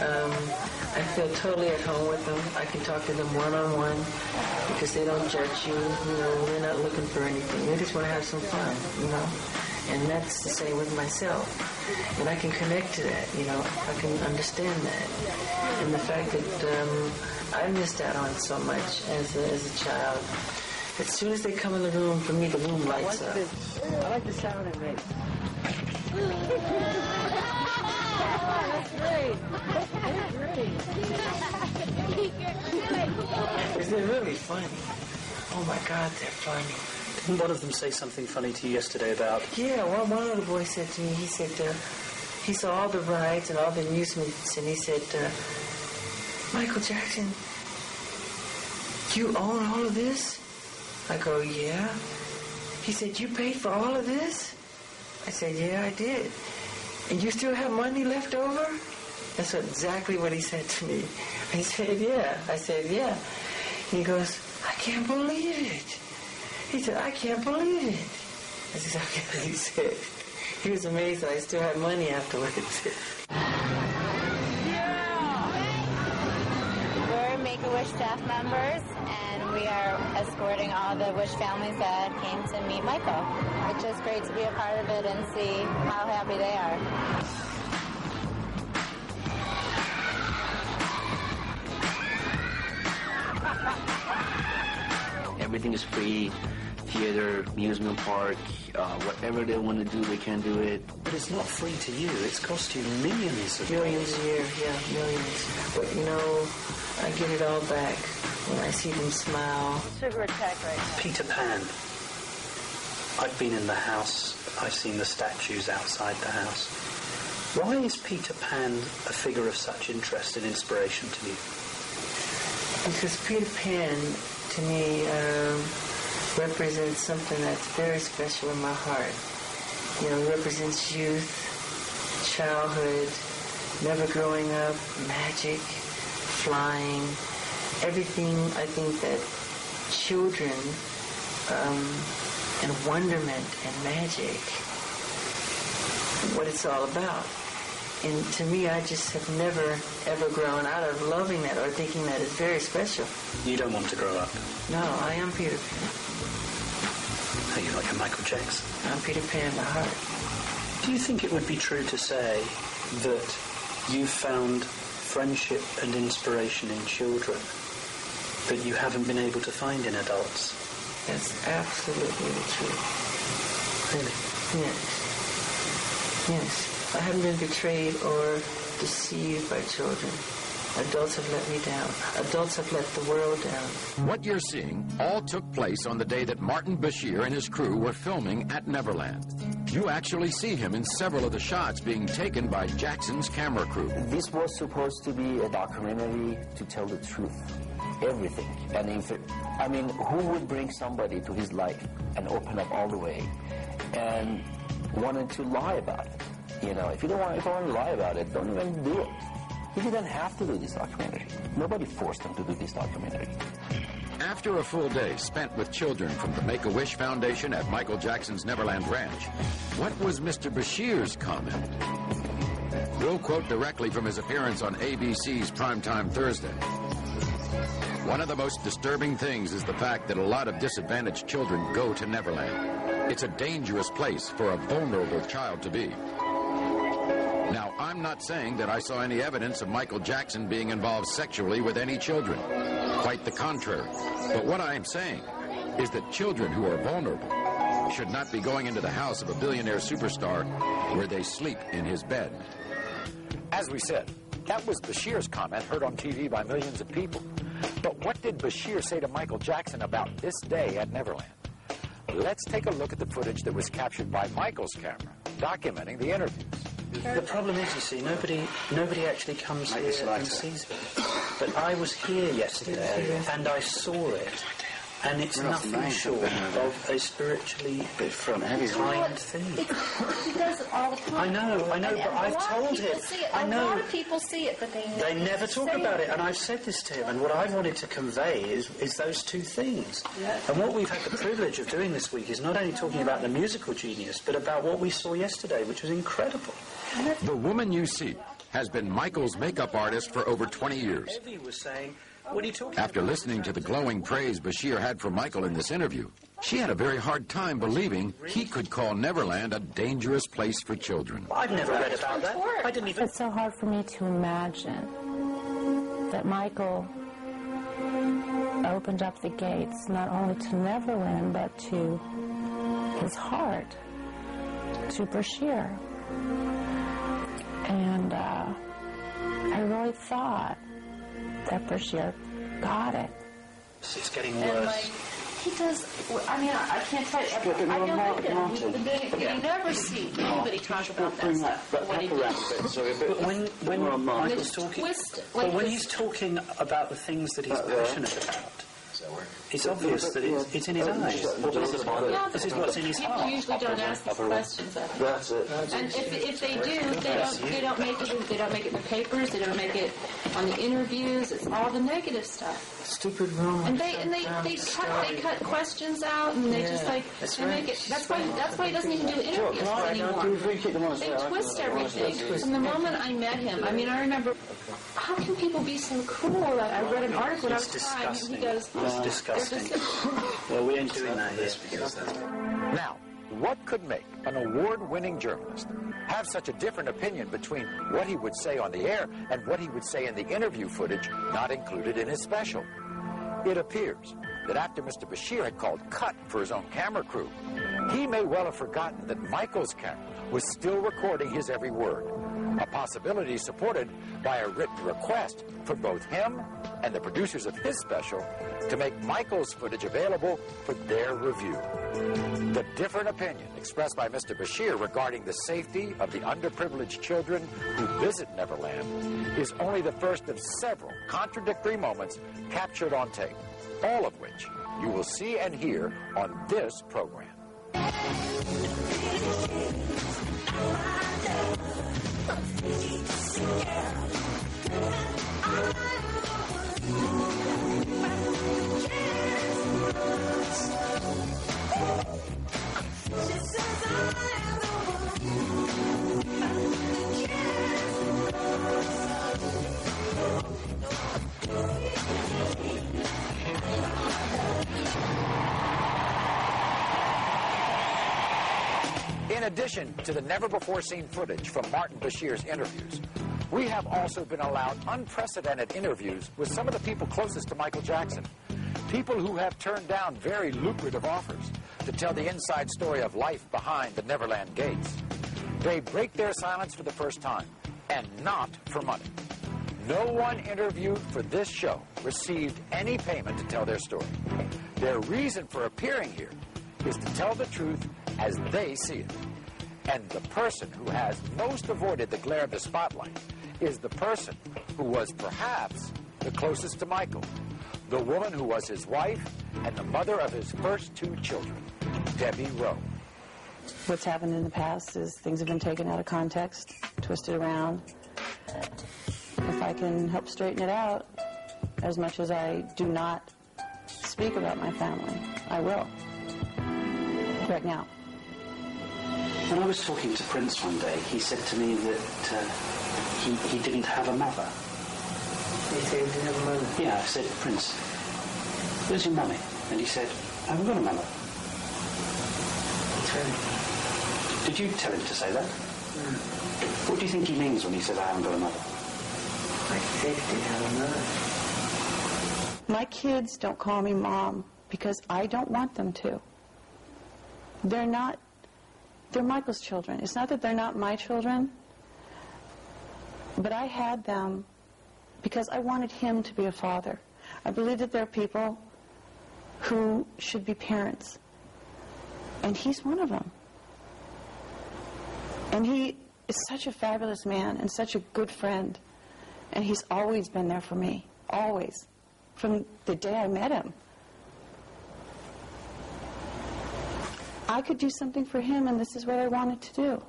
I feel totally at home with them. I can talk to them one-on-one because they don't judge you. You know, they're not looking for anything. They just want to have some fun, you know. And that's the same with myself. And I can connect to that, you know. I can understand that. And the fact that I missed out on so much as a child. As soon as they come in the room, for me, the room lights up. I like the sound it makes. That's great. That's great. They're really funny. Oh my God, they're funny. Didn't one of them say something funny to you yesterday about... Yeah, well, one of the boys said to me, he said, he saw all the rides and all the amusements, and he said, Michael Jackson, you own all of this? I go, yeah. He said, you paid for all of this? I said, yeah, I did. And you still have money left over? That's exactly what he said to me. I said, yeah. I said, yeah. He goes, I can't believe it. He said, I can't believe it. That's exactly what he said. He was amazed that I still had money afterwards. We're Make-A-Wish staff members, and we are escorting all the Wish families that came to meet Michael. It's just great to be a part of it and see how happy they are. Everything is free. Theater, amusement park, whatever they want to do, they can do it. But it's not free to you. It's cost you millions of Millions a year, yeah, millions. But, you know, I get it all back when I see them smile. Sugar attack right now. Peter Pan. I've been in the house. I've seen the statues outside the house. Why is Peter Pan a figure of such interest and inspiration to you? Because Peter Pan, to me, represents something that's very special in my heart. You know, it represents youth, childhood, never growing up, magic, flying, everything I think that children and wonderment and magic, what it's all about. And to me, I just have never, ever grown out of loving that or thinking that is very special. You don't want to grow up? No, I am Peter Pan. Are you like a Michael Jackson? I'm Peter Pan by heart. Do you think it would be true to say that you found friendship and inspiration in children that you haven't been able to find in adults? That's absolutely the truth. Really? Yes. Yes. I haven't been betrayed or deceived by children. Adults have let me down. Adults have let the world down. What you're seeing all took place on the day that Martin Bashir and his crew were filming at Neverland. You actually see him in several of the shots being taken by Jackson's camera crew. This was supposed to be a documentary to tell the truth. Everything. And I mean, who would bring somebody to his life and open up all the way and wanted to lie about it? You know, if you don't want to lie about it, don't even do it. He didn't have to do this documentary. Nobody forced him to do this documentary. After a full day spent with children from the Make-A-Wish Foundation at Michael Jackson's Neverland Ranch, what was Mr. Bashir's comment? We'll quote directly from his appearance on ABC's Primetime Thursday. One of the most disturbing things is the fact that a lot of disadvantaged children go to Neverland. It's a dangerous place for a vulnerable child to be. Now, I'm not saying that I saw any evidence of Michael Jackson being involved sexually with any children. Quite the contrary. But what I am saying is that children who are vulnerable should not be going into the house of a billionaire superstar where they sleep in his bed. As we said, that was Bashir's comment heard on TV by millions of people. But what did Bashir say to Michael Jackson about this day at Neverland? Let's take a look at the footage that was captured by Michael's camera, documenting the interviews. The problem is, you see, nobody actually comes here and sees it. But I was here yesterday, and I saw it, and it's nothing short of a spiritually kind thing. He does it all the time. I know, but I've told him. I know. A lot of people see it, but they never talk about it, and I've said this to him, and what I wanted to convey is those two things. Yeah. And what we've had the privilege of doing this week is not only talking about the musical genius, but about what we saw yesterday, which was incredible. The woman you see has been Michael's makeup artist for over 20 years. Evie was saying, what are you talking After about? listening to the glowing praise Bashir had for Michael in this interview, she had a very hard time believing he could call Neverland a dangerous place for children. I've never read about that. I didn't even... It's so hard for me to imagine that Michael opened up the gates not only to Neverland, but to his heart, to Bashir. And I really thought that Bashir got it. It's getting And worse. like, he does, I mean, I can't tell you, I don't know him. You never see anybody talk about that stuff. What he did. But when Michael's talking... But when he's talking about the things that he's passionate about, it's obvious that it's in his eyes. This is what's in his heart. People usually don't ask these questions of him. That's it. And if they do, they don't make it. They don't make it in the papers. They don't make it on the interviews. It's all the negative stuff. Stupid rumors. And they cut questions out, and they just like they make it. That's why he doesn't even do interviews anymore. They twist everything. From the moment I met him, I mean, I remember. How can people be so cruel? Like, I read an article when I was crying. He goes, It's disgusting. Well, we ain't doing that here. Now, what could make an award-winning journalist have such a different opinion between what he would say on the air and what he would say in the interview footage not included in his special? It appears that after Mr. Bashir had called cut for his own camera crew, he may well have forgotten that Michael's camera was still recording his every word, a possibility supported by a written request for both him and the producers of his special to make Michael's footage available for their review. The different opinion expressed by Mr. Bashir regarding the safety of the underprivileged children who visit Neverland is only the first of several contradictory moments captured on tape, all of which you will see and hear on this program. In addition to the never-before-seen footage from Martin Bashir's interviews, we have also been allowed unprecedented interviews with some of the people closest to Michael Jackson, people who have turned down very lucrative offers to tell the inside story of life behind the Neverland gates. They break their silence for the first time, and not for money. No one interviewed for this show received any payment to tell their story. Their reason for appearing here is to tell the truth as they see it. And the person who has most avoided the glare of the spotlight is the person who was perhaps the closest to Michael, the woman who was his wife and the mother of his first two children, Debbie Rowe. What's happened in the past is things have been taken out of context, twisted around. If I can help straighten it out, as much as I do not speak about my family, I will. Right now. When I was talking to Prince one day, he said to me that he didn't have a mother. He said he didn't have a mother? Yeah, I said, Prince, where's your mummy? And he said, I haven't got a mother. That's right. Did you tell him to say that? What do you think he means when he says, I haven't got a mother? I said he didn't have a mother. My kids don't call me Mom because I don't want them to. They're Michael's children. It's not that they're not my children, but I had them because I wanted him to be a father. I believe that there are people who should be parents, and he's one of them. And he is such a fabulous man and such a good friend, and he's always been there for me, always, from the day I met him. I could do something for him, and this is what I wanted to do.